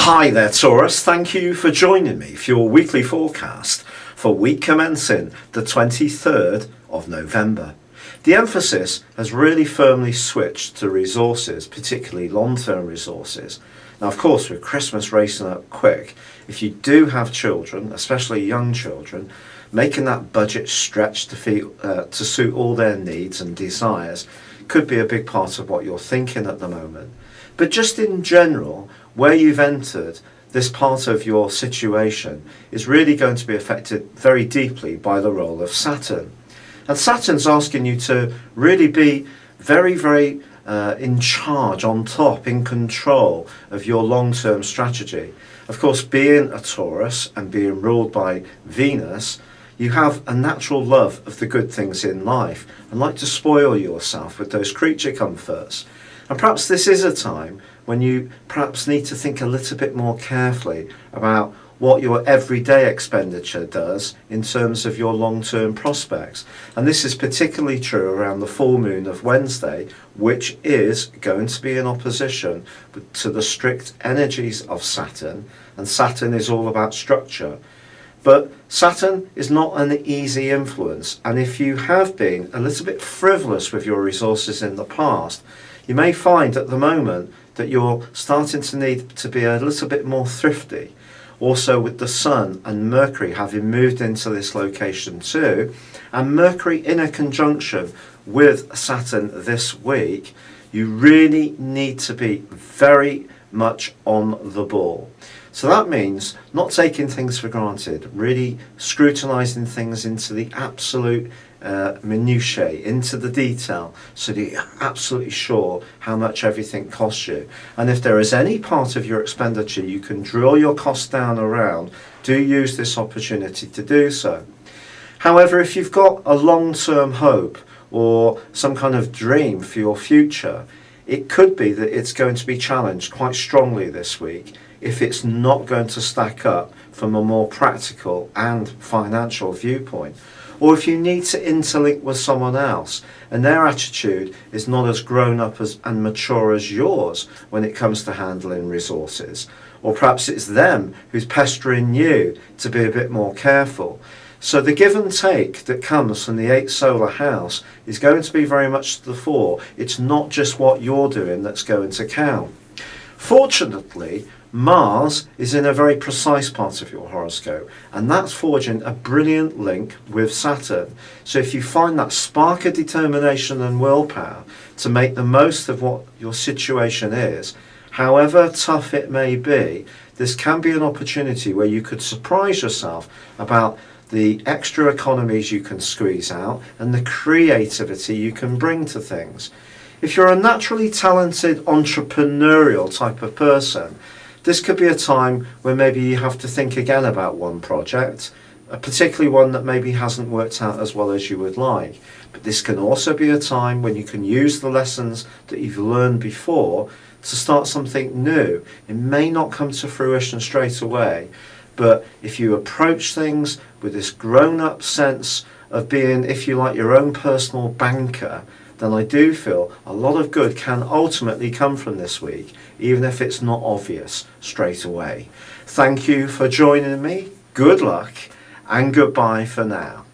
Hi there, Taurus. Thank you for joining me for your weekly forecast for week commencing the 23rd of November. The emphasis has really firmly switched to resources, particularly long-term resources. Now, of course, with Christmas racing up quick, if you do have children, especially young children, making that budget stretch to suit all their needs and desires could be a big part of what you're thinking at the moment. But just in general, where you've entered, this part of your situation is really going to be affected very deeply by the role of Saturn. And Saturn's asking you to really be very in charge, on top, in control of your long-term strategy. Of course, being a Taurus and being ruled by Venus, you have a natural love of the good things in life and like to spoil yourself with those creature comforts. And perhaps this is a time when you perhaps need to think a little bit more carefully about what your everyday expenditure does in terms of your long-term prospects. And this is particularly true around the full moon of Wednesday, which is going to be in opposition to the strict energies of Saturn, and Saturn is all about structure. But Saturn is not an easy influence, and if you have been a little bit frivolous with your resources in the past, you may find at the moment that you're starting to need to be a little bit more thrifty. Also, with the Sun and Mercury having moved into this location too, and Mercury in a conjunction with Saturn this week, you really need to be very much on the ball. So that means not taking things for granted, really scrutinizing things into the absolute minutiae, into the detail, so that you're absolutely sure how much everything costs you. And if there is any part of your expenditure you can drill your costs down around, do use this opportunity to do so. However, if you've got a long-term hope or some kind of dream for your future, it could be that it's going to be challenged quite strongly this week if it's not going to stack up from a more practical and financial viewpoint. Or if you need to interlink with someone else and their attitude is not as grown up and mature as yours when it comes to handling resources. Or perhaps it's them who's pestering you to be a bit more careful. So the give and take that comes from the 8th solar house is going to be very much to the fore. It's not just what you're doing that's going to count. Fortunately, Mars is in a very precise part of your horoscope, and that's forging a brilliant link with Saturn. So if you find that spark of determination and willpower to make the most of what your situation is, however tough it may be, this can be an opportunity where you could surprise yourself about the extra economies you can squeeze out and the creativity you can bring to things. If you're a naturally talented entrepreneurial type of person, this could be a time where maybe you have to think again about one project, particularly one that maybe hasn't worked out as well as you would like. But this can also be a time when you can use the lessons that you've learned before to start something new. It may not come to fruition straight away, but if you approach things with this grown-up sense of being, if you like, your own personal banker, then I do feel a lot of good can ultimately come from this week, even if it's not obvious straight away. Thank you for joining me, good luck, and goodbye for now.